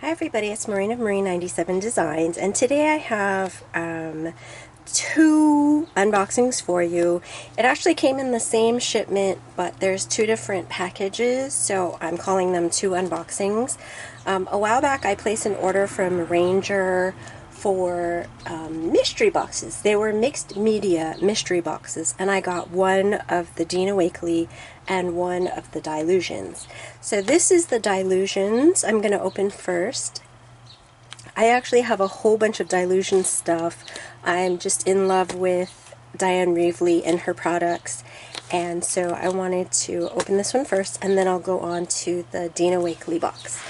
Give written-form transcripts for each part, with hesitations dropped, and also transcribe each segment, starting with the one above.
Hi everybody, it's Maureen of Maureen 97 Designs, and today I have two unboxings for you. It actually came in the same shipment, but there's two different packages, so I'm calling them two unboxings. A while back I placed an order from Ranger for mystery boxes. They were mixed media mystery boxes, and I got one of the Dina Wakely and one of the Dylusions. So this is the Dylusions I'm going to open first. I actually have a whole bunch of Dylusion stuff. I'm just in love with Diane Reevely and her products, and so I wanted to open this one first, and then I'll go on to the Dina Wakely box.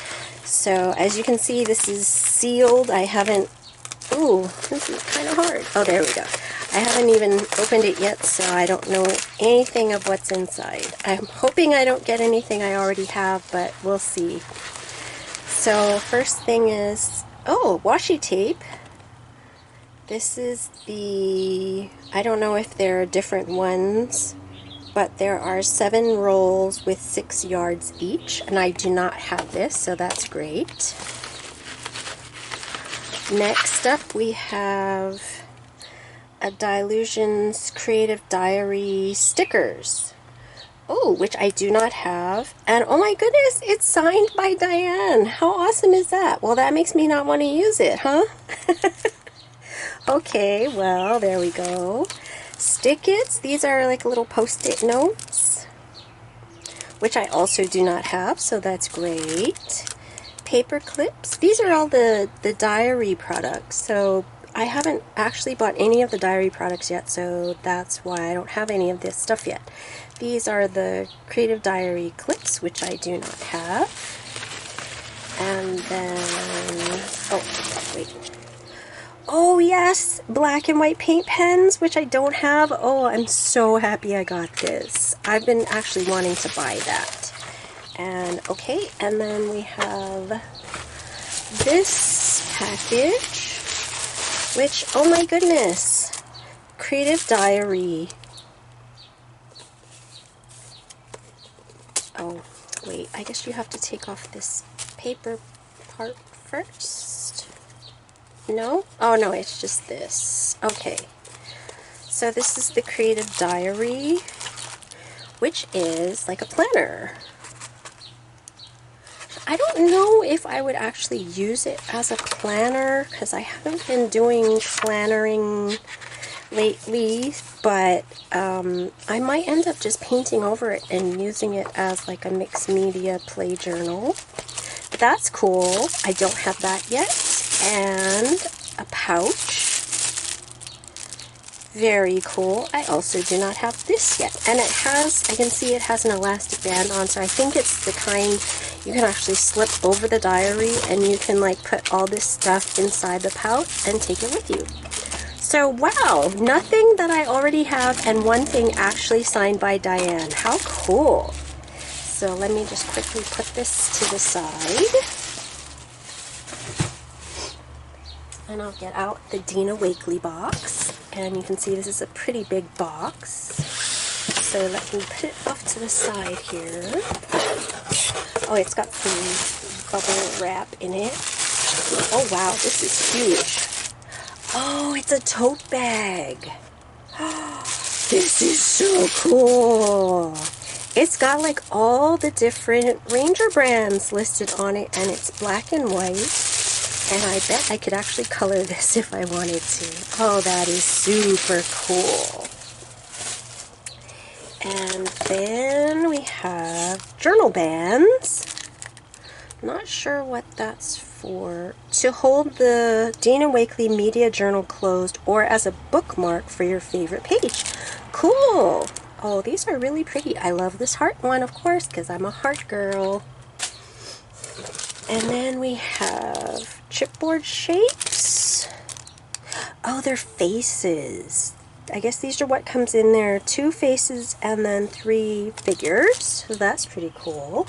So as you can see, this is sealed. I haven't Ooh, this is kind of hard. Oh, there we go. I haven't even opened it yet, so I don't know anything of what's inside. I'm hoping I don't get anything I already have, but we'll see. So first thing is, oh, washi tape. This is the, I don't know if there are different ones, but there are 7 rolls with 6 yards each, and I do not have this, so that's great. Next up we have a Dylusions Creative Diary stickers. Oh, which I do not have. And oh my goodness, it's signed by Diane. How awesome is that? Well, that makes me not want to use it, huh? Okay, well, there we go. Stick-its. These are like little post-it notes, which I also do not have, so that's great. Paper clips. These are all the diary products, so I haven't actually bought any of the diary products yet, so that's why I don't have any of this stuff yet. These are the Creative Diary clips, which I do not have. And then, oh, wait. Oh yes, black and white paint pens, which I don't have. Oh, I'm so happy I got this. I've been actually wanting to buy that. And okay, and then we have this package, which, oh my goodness, Creative Diary. Oh, wait, I guess you have to take off this paper part first. No? Oh no, it's just this. Okay, so this is the Creative Diary, which is like a planner. I don't know if I would actually use it as a planner, because I haven't been doing plannering lately, but I might end up just painting over it and using it as like a mixed media play journal. But that's cool. I don't have that yet. And a pouch. Very cool. I also do not have this yet. And it has, I can see it has an elastic band on, so I think it's the kind you can actually slip over the diary and you can like put all this stuff inside the pouch and take it with you. So wow, nothing that I already have and one thing actually signed by Diane. How cool. So let me just quickly put this to the side. And I'll get out the Dina Wakely box. And you can see this is a pretty big box. So let me put it off to the side here. Oh, it's got some bubble wrap in it. Oh wow, this is huge. Oh, it's a tote bag. This is so cool. It's got like all the different Ranger brands listed on it, and it's black and white. And I bet I could actually color this if I wanted to. Oh, that is super cool. And then we have journal bands. Not sure what that's for. To hold the Dina Wakely Media Journal closed or as a bookmark for your favorite page. Cool. Oh, these are really pretty. I love this heart one, of course, because I'm a heart girl. And then we have chipboard shapes. Oh, they're faces. I guess these are what comes in there. 2 faces and then 3 figures. So that's pretty cool.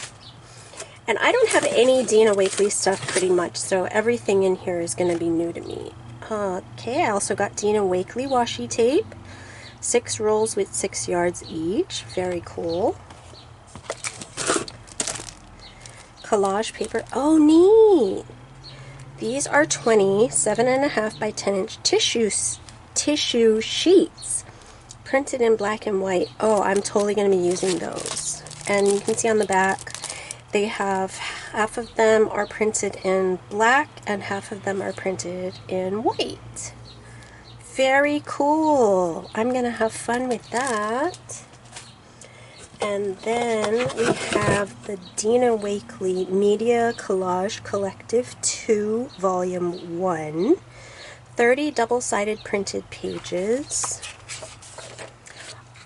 And I don't have any Dina Wakely stuff pretty much, so everything in here is going to be new to me. Okay, I also got Dina Wakely washi tape. 6 rolls with 6 yards each. Very cool. Collage paper. Oh, neat. These are 20 7.5 by 10-inch tissue sheets, printed in black and white. Oh, I'm totally going to be using those. And you can see on the back, they have half of them are printed in black and half of them are printed in white. Very cool. I'm going to have fun with that. And then we have the Dina Wakely Media Collage Collective 2 Volume 1. 30 double-sided printed pages.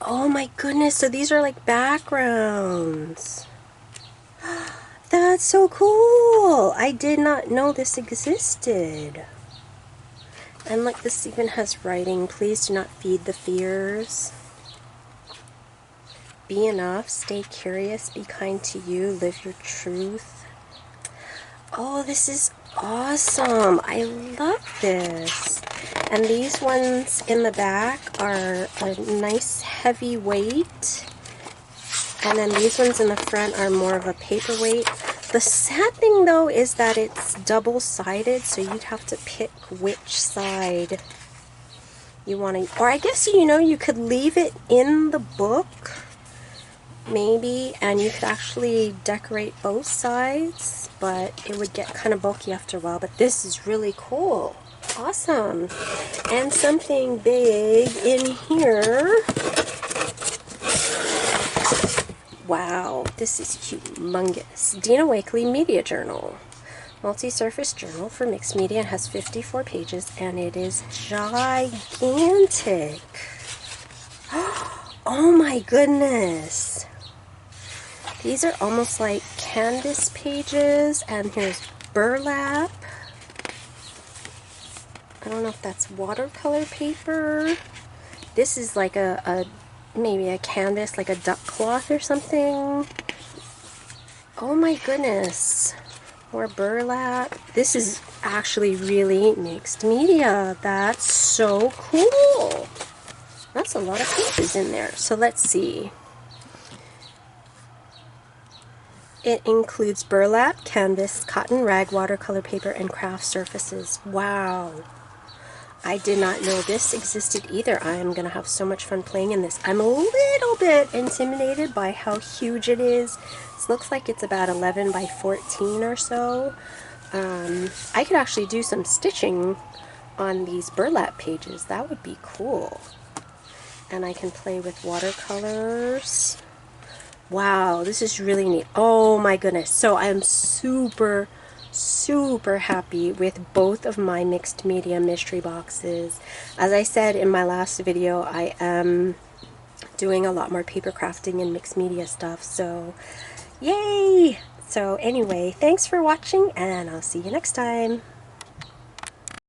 Oh my goodness, so these are like backgrounds. That's so cool. I did not know this existed. And like, this even has writing. Please do not feed the fears. Be enough, stay curious, be kind to you, live your truth. Oh, this is awesome. I love this. And these ones in the back are a nice heavy weight. And then these ones in the front are more of a paperweight. The sad thing though is that it's double-sided, so you'd have to pick which side you want to, or I guess, you know, you could leave it in the book maybe, and you could actually decorate both sides, but it would get kind of bulky after a while. But this is really cool. Awesome. And something big in here. Wow, this is humongous. Dina Wakely Media Journal. Multi-surface journal for mixed media. It has 54 pages and it is gigantic. Oh my goodness. These are almost like canvas pages, and here's burlap. I don't know if that's watercolor paper. This is like maybe a canvas, like a duck cloth or something. Oh my goodness. More burlap. This is actually really mixed media. That's so cool. That's a lot of pages in there. So let's see. It includes burlap, canvas, cotton rag, watercolor paper, and craft surfaces. Wow. I did not know this existed either. I am going to have so much fun playing in this. I'm a little bit intimidated by how huge it is. This looks like it's about 11 by 14 or so. I could actually do some stitching on these burlap pages. That would be cool. And I can play with watercolors. Wow, this is really neat. Oh my goodness. So I'm super happy with both of my mixed media mystery boxes. As I said in my last video, I am doing a lot more paper crafting and mixed media stuff, so yay! So anyway, thanks for watching and I'll see you next time.